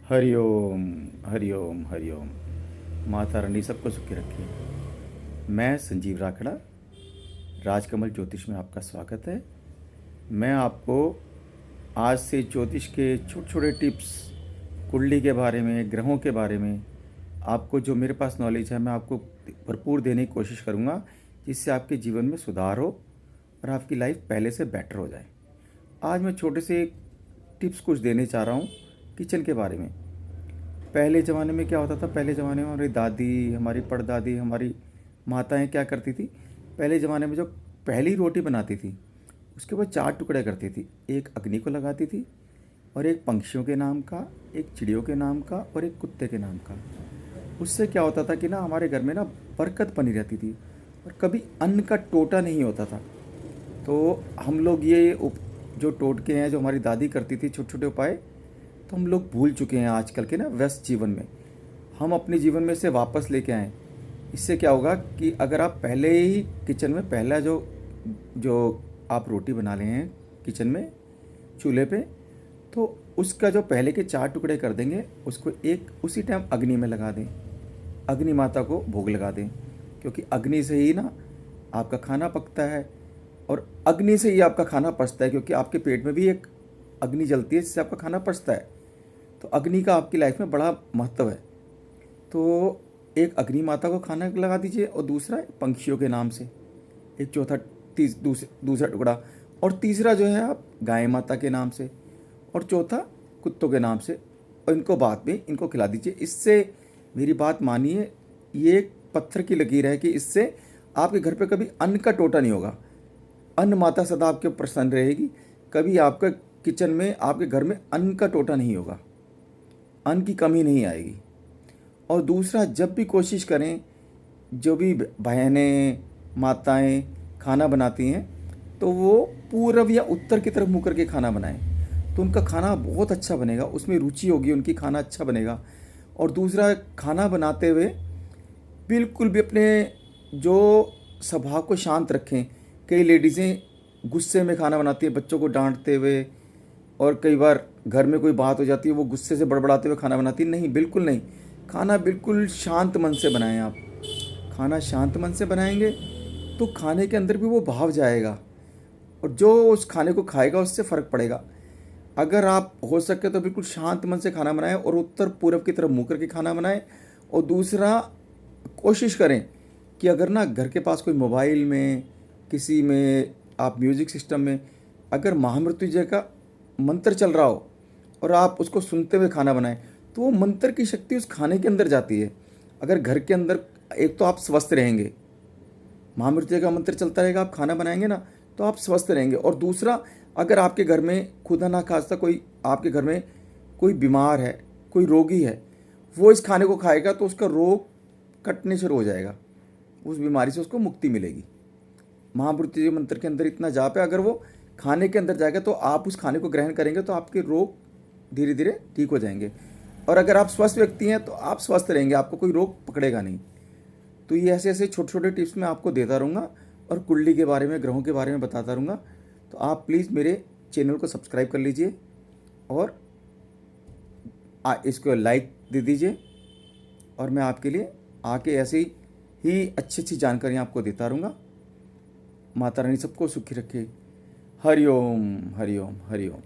हरिओम हरिओम हरिओम। माता रानी सबको सुखी रखे। मैं संजीव राखड़ा, राजकमल ज्योतिष में आपका स्वागत है। मैं आपको आज से ज्योतिष के छोटे छोटे टिप्स, कुंडली के बारे में, ग्रहों के बारे में, आपको जो मेरे पास नॉलेज है मैं आपको भरपूर देने की कोशिश करूँगा, जिससे आपके जीवन में सुधार हो और आपकी लाइफ पहले से बेटर हो जाए। आज मैं छोटे से टिप्स कुछ देने चाह रहा हूँ किचन के बारे में। पहले ज़माने में क्या होता था? पहले ज़माने में हमारी दादी, हमारी परदादी, हमारी माताएं क्या करती थी? पहले ज़माने में जो पहली रोटी बनाती थी उसके बाद 4 टुकड़े करती थी। एक अग्नि को लगाती थी, और एक पंक्षियों के नाम का, एक चिड़ियों के नाम का, और एक कुत्ते के नाम का। उससे क्या होता था कि ना हमारे घर में ना बरकत बनी रहती थी और कभी अन्न का टोटा नहीं होता था। तो हम लोग ये जो टोटके हैं, जो हमारी दादी करती थी, छोटे छोटे उपाय, तो हम लोग भूल चुके हैं आजकल के ना व्यस्त जीवन में। हम अपने जीवन में से वापस लेके आएँ। इससे क्या होगा कि अगर आप पहले ही किचन में पहला जो जो आप रोटी बना रहे हैं किचन में, चूल्हे पे, तो उसका जो पहले के 4 टुकड़े कर देंगे, उसको एक उसी टाइम अग्नि में लगा दें। अग्नि माता को भोग लगा दें, क्योंकि अग्नि से ही ना आपका खाना पकता है, और अग्नि से ही आपका खाना पचता है, क्योंकि आपके पेट में भी एक अग्नि जलती है जिससे आपका खाना पचता है। तो अग्नि का आपकी लाइफ में बड़ा महत्व है। तो एक अग्नि माता को खाना लगा दीजिए, और दूसरा पंछियों के नाम से एक चौथा दूसरा टुकड़ा, और तीसरा जो है आप गाय माता के नाम से, और चौथा कुत्तों के नाम से, और इनको बाद में इनको खिला दीजिए। इससे मेरी बात मानिए, ये एक पत्थर की लकीर है कि इससे आपके घर पे कभी अन्न का टोटा नहीं होगा। अन्न माता सदा आपके प्रसन्न रहेगी। कभी आपके किचन में, आपके घर में अन्न का टोटा नहीं होगा, अन्न की कमी नहीं आएगी। और दूसरा, जब भी कोशिश करें, जो भी बहनें, माताएं खाना बनाती हैं, तो वो पूरब या उत्तर की तरफ मुँह करके खाना बनाएं, तो उनका खाना बहुत अच्छा बनेगा, उसमें रुचि होगी उनकी, खाना अच्छा बनेगा। और दूसरा, खाना बनाते हुए बिल्कुल भी अपने जो स्वभाव को शांत रखें। कई लेडीज़ें गुस्से में खाना बनाती हैं, बच्चों को डांटते हुए, और कई बार घर में कोई बात हो जाती है, वो गुस्से से बड़बड़ाते हुए खाना बनाती है। नहीं, बिल्कुल नहीं। खाना बिल्कुल शांत मन से बनाएं आप। खाना शांत मन से बनाएंगे तो खाने के अंदर भी वो भाव जाएगा, और जो उस खाने को खाएगा उससे फ़र्क पड़ेगा। अगर आप हो सके तो बिल्कुल शांत मन से खाना बनाएं, और उत्तर पूरब की तरफ मुँह करके खाना बनाएं। और दूसरा, कोशिश करें कि अगर ना घर के पास कोई मोबाइल में, किसी में, आप म्यूज़िक सिस्टम में अगर महामृत्युंजय का मंत्र चल रहा हो और आप उसको सुनते हुए खाना बनाएं, तो वो मंत्र की शक्ति उस खाने के अंदर जाती है। अगर घर के अंदर, एक तो आप स्वस्थ रहेंगे, महामृत्युंजय का मंत्र चलता रहेगा, आप खाना बनाएंगे ना, तो आप स्वस्थ रहेंगे। और दूसरा, अगर आपके घर में खुदा ना खास्ता कोई, आपके घर में कोई बीमार है, कोई रोगी है, वो इस खाने को खाएगा तो उसका रोग कटने शुरू हो जाएगा, उस बीमारी से उसको मुक्ति मिलेगी। महामृत्युंजय मंत्र के अंदर इतना जाप है, अगर वो खाने के अंदर जाएगा तो आप उस खाने को ग्रहण करेंगे तो आपके रोग धीरे धीरे ठीक हो जाएंगे। और अगर आप स्वस्थ व्यक्ति हैं तो आप स्वस्थ रहेंगे, आपको कोई रोग पकड़ेगा नहीं। तो ये ऐसे ऐसे छोटे छोटे टिप्स मैं आपको देता रहूँगा, और कुंडली के बारे में, ग्रहों के बारे में बताता रहूँगा। तो आप प्लीज़ मेरे चैनल को सब्सक्राइब कर लीजिए, और इसको लाइक दे दीजिए, और मैं आपके लिए आके ऐसे ही अच्छी अच्छी जानकारियाँ आपको देता रहूँगा। माता रानी सबको सुखी रखे। हरिओम हरिओम हरिओम।